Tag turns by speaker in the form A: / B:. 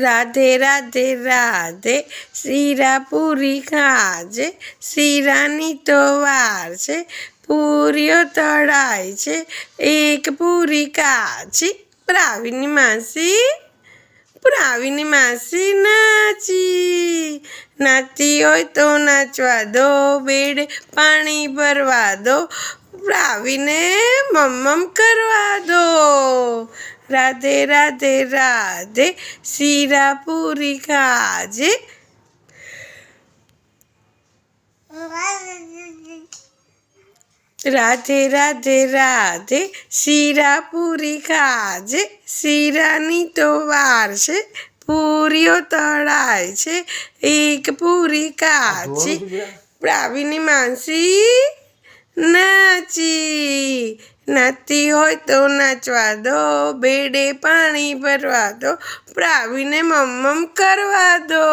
A: રાધે રાધે રાધે શીરા પૂરી ખાજે, શીરાની તો વાર છે, પૂરીઓ તળાય છે, એક પૂરી કાચી. પ્રાવીની માસી નાચી હોય તો નાચવા દો, બેડ પાણી ભરવા દો, પ્રાવીને મમ્મમ કરવા દો. રાધે રાધે રાધે શીરા પૂરી ખાજે. રાધે રાધે રાધે શીરા પૂરી ખાજે, શીરાની તો વાર છે, પૂરીઓ તળાય છે, એક પૂરી કાચી. પ્રાવીની માસી નાચતી હોય તો નાચવા દો, બેડે પાણી ભરવા દો, પ્રાવીને મમ્મમ કરવા દો.